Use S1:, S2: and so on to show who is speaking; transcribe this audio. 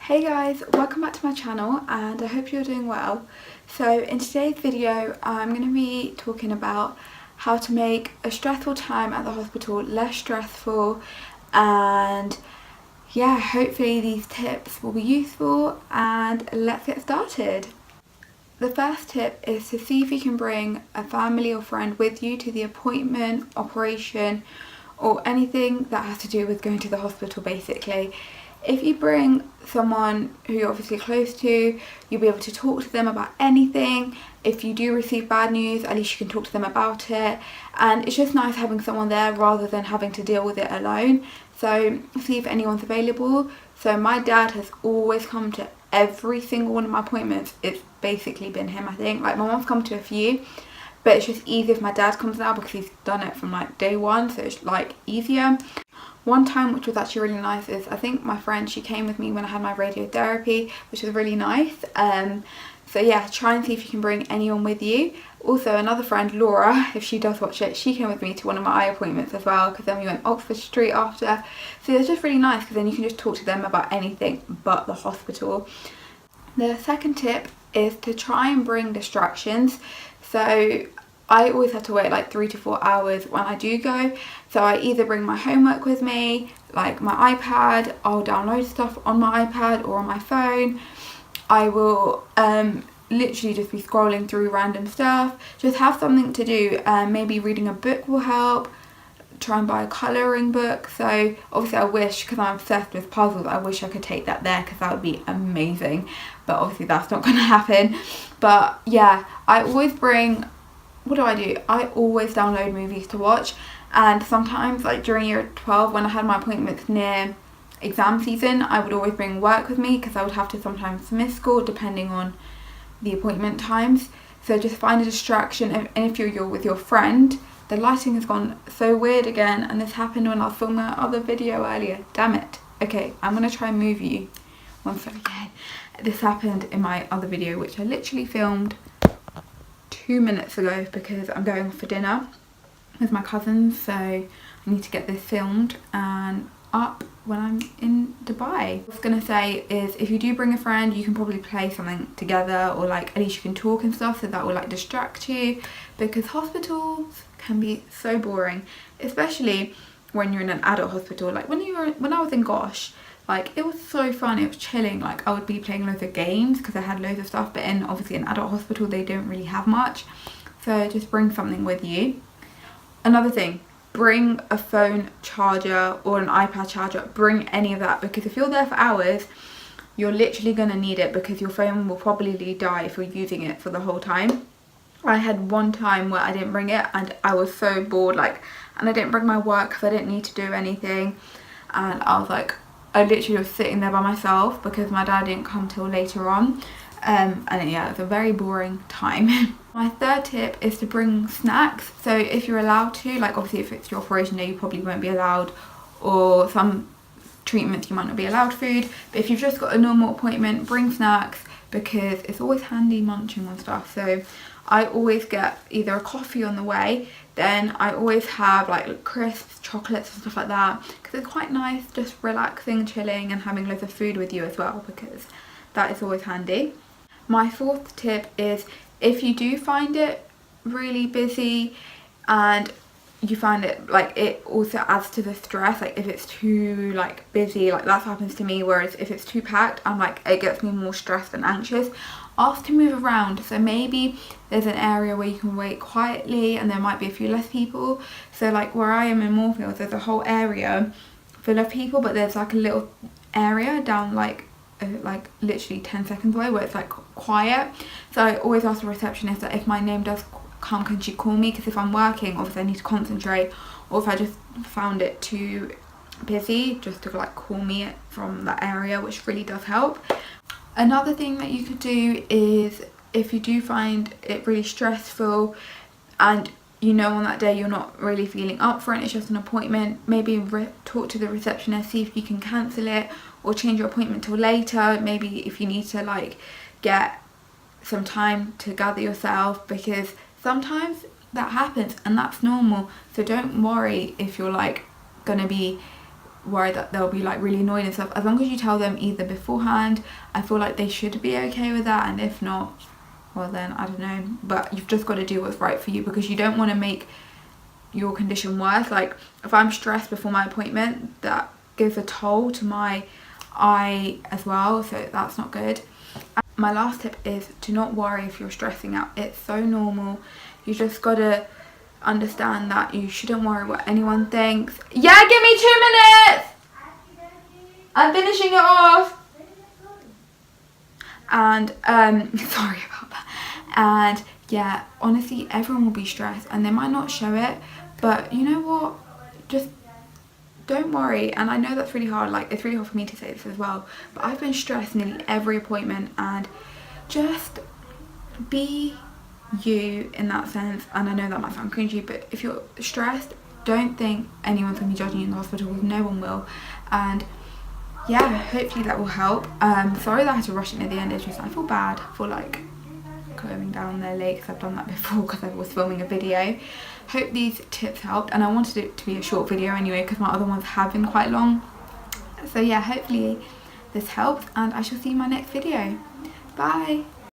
S1: Hey guys, welcome back to my channel and I hope you're doing well. So in today's video I'm going to be talking about how to make a stressful time at the hospital less stressful, and yeah, hopefully these tips will be useful, and let's get started. The first tip is to see if you can bring a family or friend with you to the appointment, operation, or anything that has to do with going to the hospital basically. If you bring someone who you're obviously close to, you'll be able to talk to them about anything. If you do receive bad news, at least you can talk to them about it. And it's just nice having someone there rather than having to deal with it alone. So see if anyone's available. So my dad has always come to every single one of my appointments. It's basically been him, I think. Like my mom's come to a few, but it's just easier if my dad comes now because he's done it from like day one, so it's like easier. One time which was actually really nice is I think my friend, she came with me when I had my radiotherapy, which was really nice. So yeah, try and see if you can bring anyone with you. Also another friend, Laura, if she does watch it, she came with me to one of my eye appointments as well, because then we went Oxford Street after. So it's just really nice because then you can just talk to them about anything but the hospital. The second tip is to try and bring distractions. So I always have to wait like 3 to 4 hours when I do go. So I either bring my homework with me, like my iPad, I'll download stuff on my iPad or on my phone. I will literally just be scrolling through random stuff. Just have something to do. Maybe reading a book will help. Try and buy a colouring book. So obviously I wish, because I'm obsessed with puzzles, I wish I could take that there because that would be amazing. But obviously that's not going to happen. But yeah, I always bring... What do? I always download movies to watch, and sometimes like during year 12 when I had my appointments near exam season, I would always bring work with me because I would have to sometimes miss school depending on the appointment times. So just find a distraction, and if you're with your friend. The lighting has gone so weird again, and this happened when I was filming that other video earlier. Damn it. Okay, I'm going to try and move you. One second. This happened in my other video which I literally filmed 2 minutes ago because I'm going for dinner with my cousins, so I need to get this filmed and up when I'm in Dubai. What I was going to say is if you do bring a friend, you can probably play something together, or like at least you can talk and stuff, so that will like distract you, because hospitals can be so boring, especially when you're in an adult hospital. Like when I was in Gosh, like it was so fun, it was chilling. Like I would be playing loads of games because I had loads of stuff, but in obviously an adult hospital they don't really have much. So just bring something with you. Another thing, bring a phone charger or an iPad charger. Bring any of that, because if you're there for hours, you're literally gonna need it, because your phone will probably die if you're using it for the whole time. I had one time where I didn't bring it and I was so bored, and I didn't bring my work because I didn't need to do anything, and I was like, I literally was sitting there by myself because my dad didn't come till later on, and yeah, it was a very boring time. My third tip is to bring snacks. So if you're allowed to, like obviously if it's your operation day you probably won't be allowed, or some treatments you might not be allowed food, but if you've just got a normal appointment, bring snacks, because it's always handy munching on stuff. So I always get either a coffee on the way, then I always have like crisps, chocolates and stuff like that, because it's quite nice just relaxing, chilling and having loads of food with you as well, because that is always handy. My fourth tip is if you do find it really busy and you find it like it also adds to the stress, like if it's too like busy, like that happens to me, whereas if it's too packed, I'm like, it gets me more stressed and anxious. Ask to move around. So maybe there's an area where you can wait quietly and there might be a few less people. So like where I am in Moorfields, there's a whole area full of people, but there's like a little area down like literally 10 seconds away where it's like quiet. So I always ask the receptionist that if my name does come, can she call me, because if I'm working obviously I need to concentrate, or if I just found it too busy, just to like call me from that area, which really does help. Another thing that you could do is if you do find it really stressful and you know on that day you're not really feeling up for it, it's just an appointment, maybe talk to the receptionist, see if you can cancel it or change your appointment till later. Maybe if you need to like get some time to gather yourself, because sometimes that happens and that's normal. So don't worry if you're like gonna be worry that they'll be like really annoyed and stuff. As long as you tell them either beforehand, I feel like they should be okay with that, and if not, well then I don't know. But you've just got to do what's right for you, because you don't want to make your condition worse. Like if I'm stressed before my appointment, that gives a toll to my eye as well, so that's not good. My last tip is to not worry if you're stressing out. It's so normal. You just gotta understand that you shouldn't worry what anyone thinks. Yeah, give me 2 minutes! I'm finishing it off. And sorry about that. And yeah, honestly, everyone will be stressed and they might not show it, but you know what, just don't worry. And I know that's really hard, like it's really hard for me to say this as well, but I've been stressed nearly every appointment, and just be you in that sense. And I know that might sound cringy, but if you're stressed, don't think anyone's gonna be judging you in the hospital, because no one will. And yeah, hopefully that will help. Sorry that I had to rush it near the end. It's just I feel bad for like going down there late, because I've done that before because I was filming a video. Hope these tips helped, and I wanted it to be a short video anyway because my other ones have been quite long. So yeah, hopefully this helps, and I shall see you in my next video. Bye.